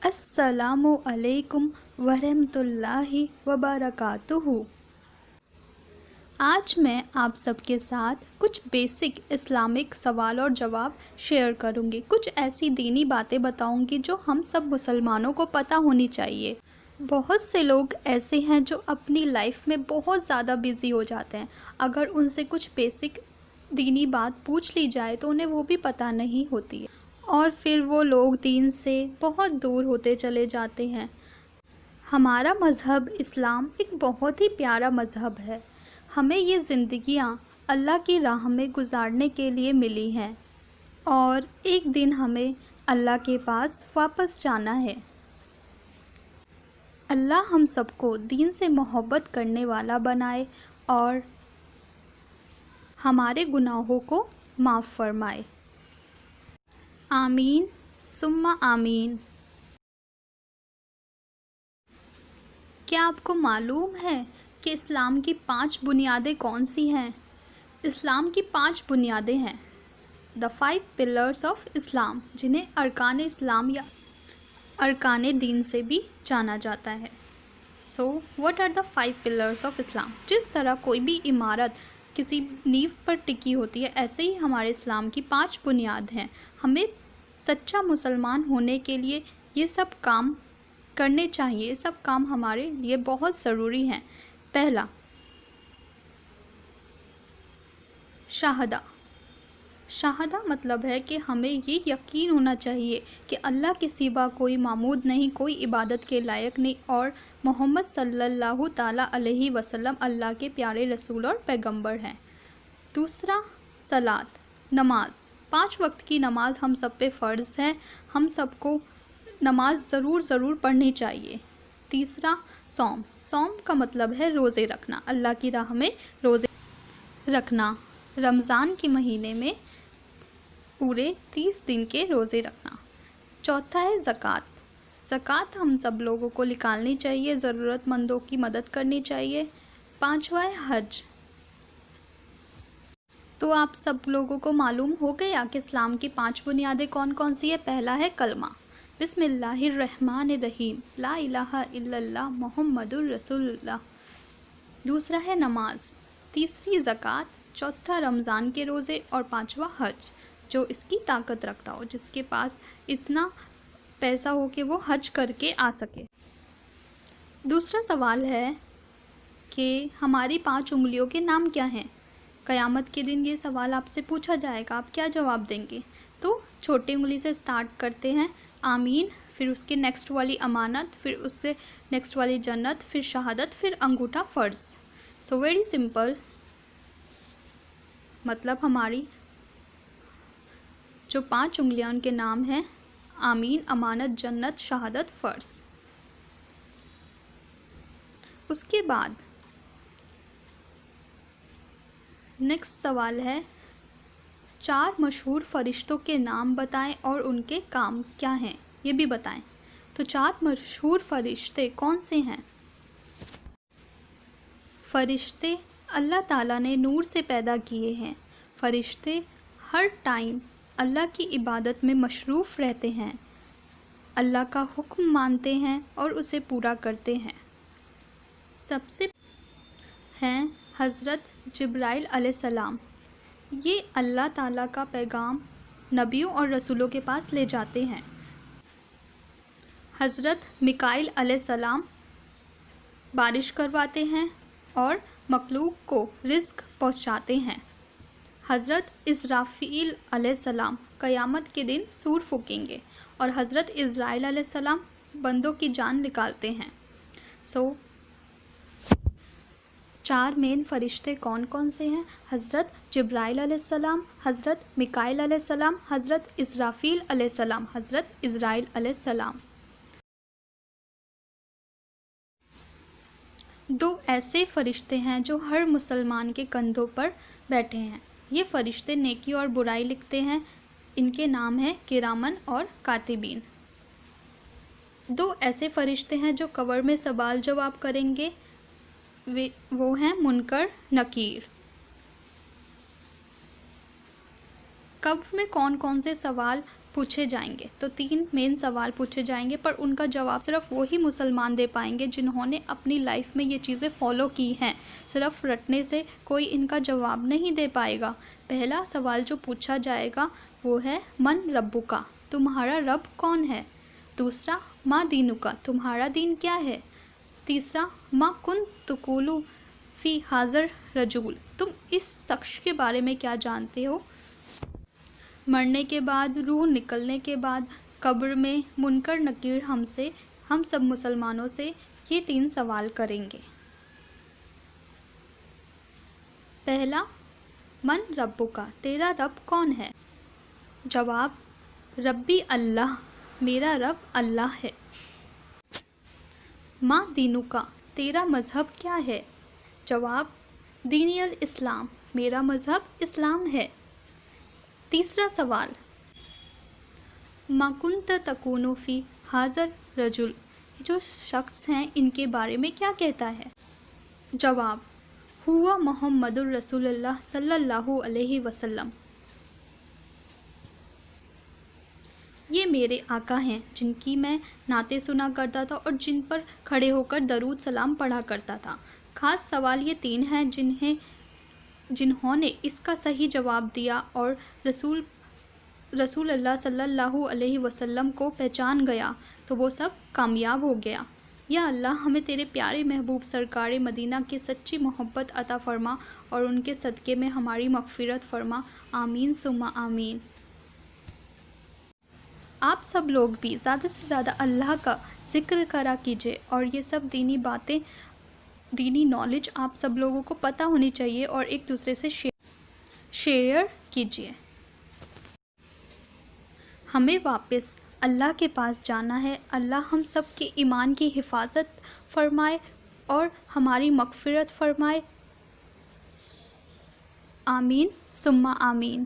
السلام علیکم ورحمۃ اللہ وبرکاتہ۔ آج میں آپ سب کے ساتھ کچھ بیسک اسلامک سوال اور جواب شیئر کروں گی۔ کچھ ایسی دینی باتیں بتاؤں گی جو ہم سب مسلمانوں کو پتہ ہونی چاہیے۔ بہت سے لوگ ایسے ہیں جو اپنی لائف میں بہت زیادہ بیزی ہو جاتے ہیں۔ اگر ان سے کچھ بیسک دینی بات پوچھ لی جائے تو انہیں وہ بھی پتہ نہیں ہوتی ہے، اور پھر وہ لوگ دین سے بہت دور ہوتے چلے جاتے ہیں۔ ہمارا مذہب اسلام ایک بہت ہی پیارا مذہب ہے۔ ہمیں یہ زندگیاں اللہ کی راہ میں گزارنے کے لیے ملی ہیں، اور ایک دن ہمیں اللہ کے پاس واپس جانا ہے۔ اللہ ہم سب کو دین سے محبت کرنے والا بنائے اور ہمارے گناہوں کو معاف فرمائے۔ آمین ثم آمین۔ کیا آپ کو معلوم ہے کہ اسلام کی 5 بنیادیں کون سی ہیں؟ اسلام کی 5 بنیادیں ہیں۔ The 5 pillars of اسلام، جنہیں ارکان اسلام یا ارکان دین سے بھی جانا جاتا ہے۔ So, what are the 5 pillars of اسلام؟ جس طرح کوئی بھی عمارت کسی نیو پر ٹکی ہوتی ہے، ایسے ہی ہمارے اسلام کی 5 بنیاد ہیں۔ ہمیں سچا مسلمان ہونے کے لیے یہ سب کام کرنے چاہیے۔ یہ سب کام ہمارے لیے بہت ضروری ہیں۔ پہلا، شہادہ۔ شہادہ مطلب ہے کہ ہمیں یہ یقین ہونا چاہیے کہ اللہ کے سوا کوئی معبود نہیں، کوئی عبادت کے لائق نہیں، اور محمد صلی اللہ تعالیٰ علیہ وسلم اللہ کے پیارے رسول اور پیغمبر ہیں۔ دوسرا، صلاۃ، نماز۔ 5 وقت کی نماز ہم سب پہ فرض ہے۔ ہم سب کو نماز ضرور پڑھنی چاہیے۔ تیسرا، صوم۔ صوم کا مطلب ہے روزے رکھنا، اللہ کی راہ میں روزے رکھنا۔ رمضان کے مہینے میں پورے 30 دن کے روزے رکھنا۔ چوتھا ہے زکوٰۃ۔ زکوٰۃ ہم سب لوگوں کو نکالنی چاہیے، ضرورت مندوں کی مدد کرنی چاہیے۔ پانچواں ہے حج۔ تو آپ سب لوگوں کو معلوم ہو گیا کہ اسلام کی 5 بنیادیں کون کون سی ہیں۔ پہلا ہے کلمہ، بسم اللہ الرحمن الرحیم، لا الہ الا اللہ محمد الرسول اللہ۔ دوسرا ہے نماز، تیسری زکوٰۃ، چوتھا رمضان کے روزے، اور پانچواں حج۔ جو اس کی طاقت رکھتا ہو، جس کے پاس اتنا پیسہ ہو کہ وہ حج کر کے آ سکے۔ دوسرا سوال ہے کہ ہماری 5 انگلیوں کے نام کیا ہیں؟ قیامت کے دن یہ سوال آپ سے پوچھا جائے گا، آپ کیا جواب دیں گے؟ تو چھوٹی انگلی سے سٹارٹ کرتے ہیں، آمین، پھر اس کے نیکسٹ والی امانت، پھر اس سے نیکسٹ والی جنت، پھر شہادت، پھر انگوٹھا فرض۔ سو ویری سمپل، مطلب ہماری جو 5 انگلیاں ان کے نام ہیں، آمین، امانت، جنت، شہادت، فرض۔ اس کے بعد نیکسٹ سوال ہے 4 مشہور فرشتوں کے نام بتائیں اور ان کے کام کیا ہیں، یہ بھی بتائیں۔ تو 4 مشہور فرشتے کون سے ہیں؟ فرشتے اللہ تعالیٰ نے نور سے پیدا کیے ہیں۔ فرشتے ہر ٹائم اللہ کی عبادت میں مصروف رہتے ہیں، اللہ کا حکم مانتے ہیں اور اسے پورا کرتے ہیں۔ سب سے ہیں حضرت جبرائیل علیہ السلام۔ یہ اللہ تعالیٰ کا پیغام نبیوں اور رسولوں کے پاس لے جاتے ہیں۔ حضرت میکائیل علیہ السلام بارش کرواتے ہیں اور مخلوق کو رزق پہنچاتے ہیں۔ حضرت اسرافیل علیہ السلام قیامت کے دن سور پھونکیں گے، اور حضرت عزرائیل علیہ السلام بندوں کی جان نکالتے ہیں۔ سو 4 مین فرشتے کون کون سے ہیں؟ حضرت جبرائیل علیہ السلام، حضرت میکائیل علیہ السلام، حضرت اسرافیل علیہ السلام، حضرت عزرائیل علیہ السلام۔ 2 ایسے فرشتے ہیں جو ہر مسلمان کے کندھوں پر بیٹھے ہیں۔ یہ فرشتے نیکی اور برائی لکھتے ہیں۔ ان کے نام ہیں کرامن اور کاتبین۔ 2 ایسے فرشتے ہیں جو قبر میں سوال جواب کریں گے، وہ ہیں منکر نکیر۔ قبر میں کون کون سے سوال پوچھے جائیں گے، تو 3 مین سوال پوچھے جائیں گے، پر ان کا جواب صرف وہی مسلمان دے پائیں گے جنہوں نے اپنی لائف میں یہ چیزیں فالو کی ہیں۔ صرف رٹنے سے کوئی ان کا جواب نہیں دے پائے گا۔ پہلا سوال جو پوچھا جائے گا وہ ہے من ربکا، تمہارا رب کون ہے؟ دوسرا ما دینکا، تمہارا دین کیا ہے؟ تیسرا ما کنت تقول فی حاضر رجول، تم اس شخص کے بارے میں کیا جانتے ہو؟ مرنے کے بعد، روح نکلنے کے بعد قبر میں منکر نکیر ہم سب مسلمانوں سے یہ 3 سوال کریں گے۔ پہلا، من ربکا، تیرا رب کون ہے؟ جواب، ربی اللہ، میرا رب اللہ ہے۔ ما دینکا، تیرا مذہب کیا ہے؟ جواب، دینی الاسلام، میرا مذہب اسلام ہے۔ تیسرا سوال، ما کنت تکون فی حاضر رجل، جو شخص ہیں ان کے بارے میں کیا کہتا ہے؟ جواب، ہوا محمد الرسول اللہ صلی اللہ علیہ وسلم، یہ میرے آقا ہیں جن کی میں نعتیں سنا کرتا تھا اور جن پر کھڑے ہو کر درود سلام پڑھا کرتا تھا۔ خاص سوال یہ 3 ہیں جنہوں نے اس کا صحیح جواب دیا اور رسول اللہ صلی اللہ علیہ وسلم کو پہچان گیا تو وہ سب کامیاب ہو گیا۔ یا اللہ، ہمیں تیرے پیارے محبوب سرکار مدینہ کی سچی محبت عطا فرما اور ان کے صدقے میں ہماری مغفرت فرما، آمین ثم آمین۔ آپ سب لوگ بھی زیادہ سے زیادہ اللہ کا ذکر کرا کیجیے، اور یہ سب دینی باتیں، دینی نالج آپ سب لوگوں کو پتہ ہونی چاہیے، اور ایک دوسرے سے شیئر کیجیے۔ ہمیں واپس اللہ کے پاس جانا ہے۔ اللہ ہم سب کے ایمان کی حفاظت فرمائے اور ہماری مغفرت فرمائے، آمین ثم آمین۔